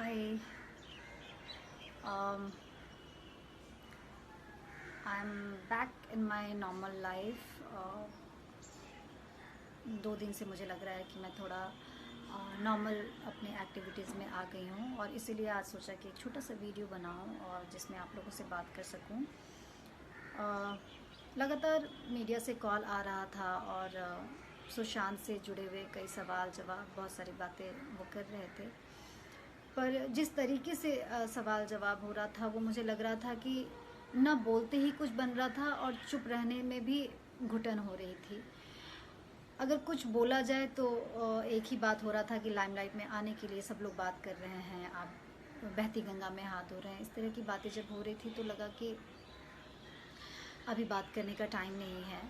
Hi, um, I'm back in my normal life. 2 दिन से मुझे लग रहा है कि मैं थोड़ा नॉर्मल अपने एक्टिविटीज़ में आ गई हूँ और इसीलिए आज सोचा कि एक छोटा सा वीडियो बनाऊँ और जिसमें आप लोगों से बात कर सकूँ। लगातार मीडिया से कॉल आ रहा था और सुशांत से जुड़े हुए कई सवाल जवाब, बहुत सारी बातें वो कर रहे थे। पर जिस तरीके से सवाल जवाब हो रहा था वो मुझे लग रहा था कि न बोलते ही कुछ बन रहा था और चुप रहने में भी घुटन हो रही थी। अगर कुछ बोला जाए तो एक ही बात हो रहा था कि लाइमलाइट में आने के लिए सब लोग बात कर रहे हैं, आप बहती गंगा में हाथ धो रहे हैं। इस तरह की बातें जब हो रही थी तो लगा कि अभी बात करने का टाइम नहीं है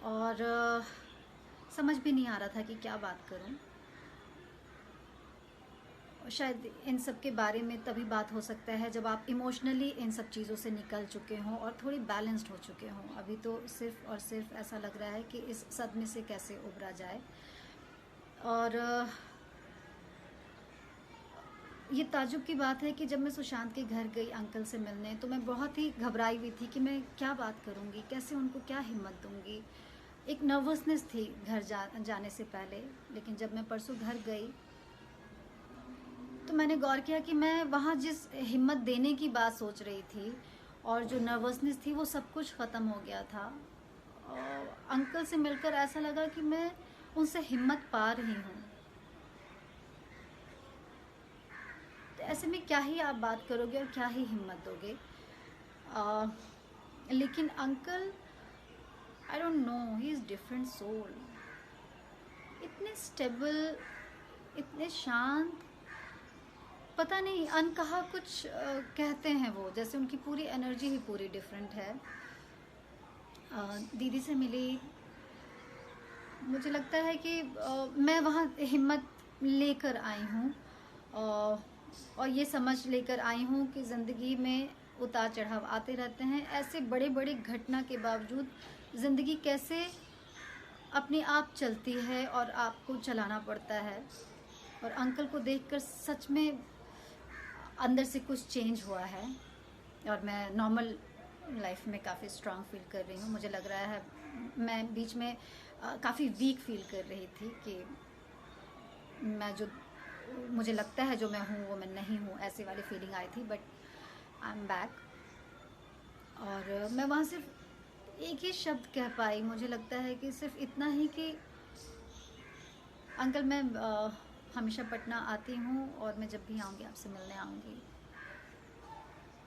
और समझ भी नहीं आ रहा था कि क्या बात करूं। शायद इन सब के बारे में तभी बात हो सकता है जब आप इमोशनली इन सब चीज़ों से निकल चुके हों और थोड़ी बैलेंस्ड हो चुके हों। अभी तो सिर्फ और सिर्फ ऐसा लग रहा है कि इस सदमे से कैसे उबरा जाए। और ये ताज्जुब की बात है कि जब मैं सुशांत के घर गई अंकल से मिलने तो मैं बहुत ही घबराई हुई थी कि मैं क्या बात करूँगी, कैसे उनको क्या हिम्मत दूँगी। एक नर्वसनेस थी घर जाने से पहले। लेकिन जब मैं परसों घर गई तो मैंने गौर किया कि मैं वहाँ जिस हिम्मत देने की बात सोच रही थी और जो नर्वसनेस थी वो सब कुछ ख़त्म हो गया था। और अंकल से मिलकर ऐसा लगा कि मैं उनसे हिम्मत पा रही हूँ। तो ऐसे में क्या ही आप बात करोगे और क्या ही हिम्मत दोगे। लेकिन uncle, I don't know, he is different soul. इतने स्टेबल, इतने शांत, पता नहीं अनकहा कुछ कहते हैं वो, जैसे उनकी पूरी एनर्जी ही पूरी डिफरेंट है। दीदी से मिली, मुझे लगता है कि मैं वहाँ हिम्मत लेकर आई हूँ और ये समझ लेकर आई हूँ कि ज़िंदगी में उतार चढ़ाव आते रहते हैं। ऐसे बड़े बड़े घटना के बावजूद ज़िंदगी कैसे अपने आप चलती है और आपको चलाना पड़ता है। और अंकल को देखकर सच में अंदर से कुछ चेंज हुआ है और मैं नॉर्मल लाइफ में काफ़ी स्ट्रांग फील कर रही हूँ। मुझे लग रहा है मैं बीच में काफ़ी वीक फील कर रही थी कि मैं जो मुझे लगता है जो मैं हूँ वो मैं नहीं हूँ, ऐसी वाली फीलिंग आई थी। बट आई एम बैक और मैं वहाँ सिर्फ एक ही शब्द कह पाई। मुझे लगता है कि सिर्फ इतना ही कि अंकल, मैं हमेशा पटना आती हूँ और मैं जब भी आऊँगी आपसे मिलने आऊँगी।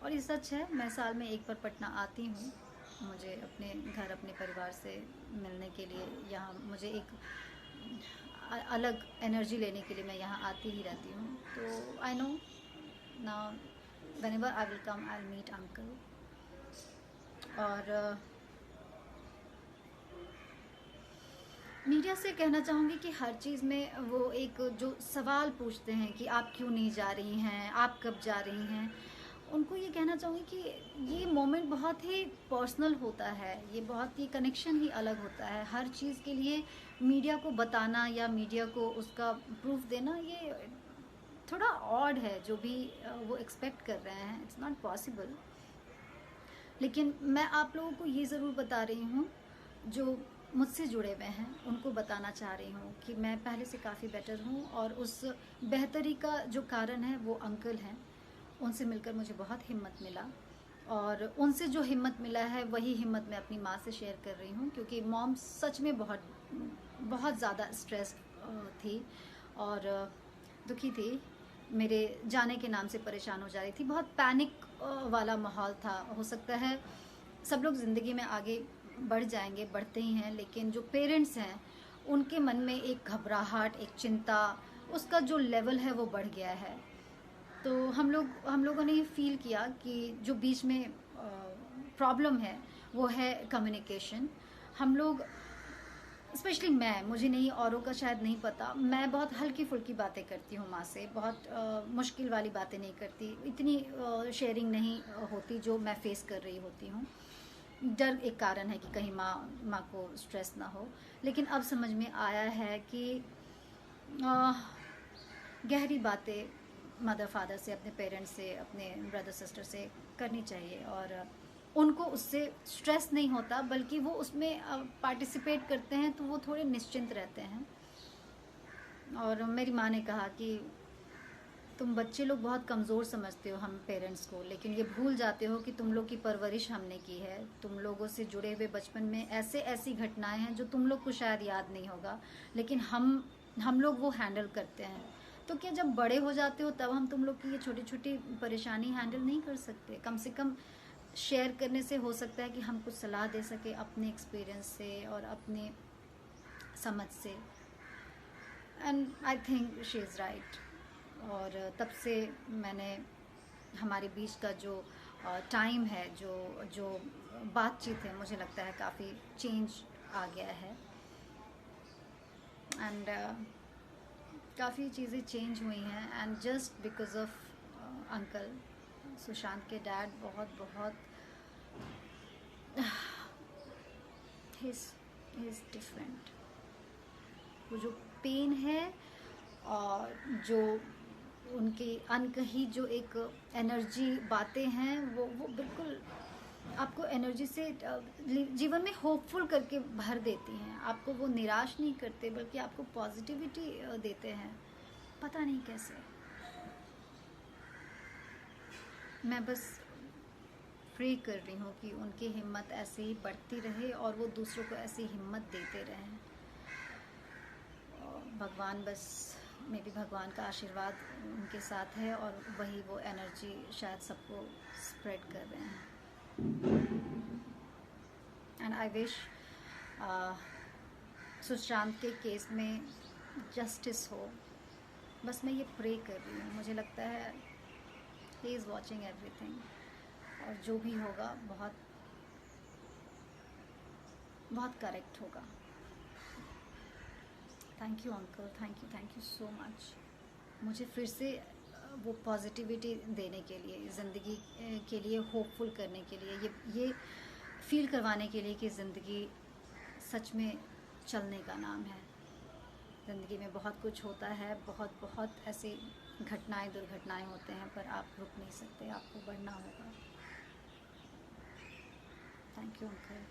और ये सच है, मैं साल में एक बार पटना आती हूँ। मुझे अपने घर, अपने परिवार से मिलने के लिए यहाँ मुझे एक अलग एनर्जी लेने के लिए मैं यहाँ आती ही रहती हूँ। तो I know now whenever I will come I will meet uncle. और मीडिया से कहना चाहूँगी कि हर चीज़ में वो एक जो सवाल पूछते हैं कि आप क्यों नहीं जा रही हैं, आप कब जा रही हैं, उनको ये कहना चाहूँगी कि ये मोमेंट बहुत ही पर्सनल होता है, ये बहुत ही कनेक्शन ही अलग होता है। हर चीज़ के लिए मीडिया को बताना या मीडिया को उसका प्रूफ देना ये थोड़ा ऑड है। जो भी वो एक्सपेक्ट कर रहे हैं, इट्स नॉट पॉसिबल। लेकिन मैं आप लोगों को ये ज़रूर बता रही हूँ, जो मुझसे जुड़े हुए हैं उनको बताना चाह रही हूँ कि मैं पहले से काफ़ी बेटर हूँ और उस बेहतरी का जो कारण है वो अंकल हैं। उनसे मिलकर मुझे बहुत हिम्मत मिला और उनसे जो हिम्मत मिला है वही हिम्मत मैं अपनी माँ से शेयर कर रही हूँ, क्योंकि मॉम सच में बहुत बहुत ज़्यादा स्ट्रेस थी और दुखी थी। मेरे जाने के नाम से परेशान हो जा रही थी। बहुत पैनिक वाला माहौल था। हो सकता है सब लोग ज़िंदगी में आगे बढ़ जाएंगे, बढ़ते ही हैं, लेकिन जो पेरेंट्स हैं उनके मन में एक घबराहट, एक चिंता, उसका जो लेवल है वो बढ़ गया है। तो हम लोगों ने ये फील किया कि जो बीच में प्रॉब्लम है वो है कम्युनिकेशन। हम लोग, स्पेशली मैं, मुझे नहीं, औरों का शायद नहीं पता, मैं बहुत हल्की फुल्की बातें करती हूँ माँ से। बहुत मुश्किल वाली बातें नहीं करती, इतनी शेयरिंग नहीं होती जो मैं फेस कर रही होती हूँ। डर एक कारण है कि कहीं माँ को स्ट्रेस ना हो। लेकिन अब समझ में आया है कि गहरी बातें मदर फादर से, अपने पेरेंट्स से, अपने ब्रदर सिस्टर से करनी चाहिए। और उनको उससे स्ट्रेस नहीं होता, बल्कि वो उसमें पार्टिसिपेट करते हैं तो वो थोड़े निश्चिंत रहते हैं। और मेरी माँ ने कहा कि तुम बच्चे लोग बहुत कमज़ोर समझते हो हम पेरेंट्स को, लेकिन ये भूल जाते हो कि तुम लोग की परवरिश हमने की है। तुम लोगों से जुड़े हुए बचपन में ऐसे ऐसी घटनाएं हैं जो तुम लोग को शायद याद नहीं होगा, लेकिन हम लोग वो हैंडल करते हैं। तो क्या जब बड़े हो जाते हो तब हम तुम लोग की ये छोटी छोटी परेशानी हैंडल नहीं कर सकते? कम से कम शेयर करने से हो सकता है कि हम कुछ सलाह दे सके अपने एक्सपीरियंस से और अपने समझ से। And I think she is right. और तब से मैंने हमारे बीच का जो टाइम है, जो जो बातचीत है, मुझे लगता है काफ़ी चेंज आ गया है। एंड काफ़ी चीज़ें चेंज हुई हैं, and just because of uncle Sushant के डैड बहुत बहुत हिज डिफरेंट। वो जो पेन है और जो उनकी अनकही जो एक एनर्जी बातें हैं, वो बिल्कुल आपको एनर्जी से जीवन में होपफुल करके भर देती हैं। आपको वो निराश नहीं करते, बल्कि आपको पॉजिटिविटी देते हैं। पता नहीं कैसे। मैं बस प्रे कर रही हूँ कि उनकी हिम्मत ऐसे ही बढ़ती रहे और वो दूसरों को ऐसी हिम्मत देते रहें। भगवान बस मे भी भगवान का आशीर्वाद उनके साथ है, और वही वो एनर्जी शायद सबको स्प्रेड कर रहे हैं। एंड आई विश सुशांत के केस में जस्टिस हो। बस मैं ये प्रे कर रही हूँ। मुझे लगता है ही इज़ वॉचिंग एवरीथिंग, और जो भी होगा बहुत बहुत करेक्ट होगा। Thank you uncle, thank you so much. मुझे फिर से वो पॉजिटिविटी देने के लिए, ज़िंदगी के लिए होपफुल करने के लिए, ये फील करवाने के लिए कि ज़िंदगी सच में चलने का नाम है। ज़िंदगी में बहुत कुछ होता है, बहुत बहुत ऐसी घटनाएं, दुर्घटनाएं होते हैं, पर आप रुक नहीं सकते, आपको बढ़ना होगा। Thank you uncle.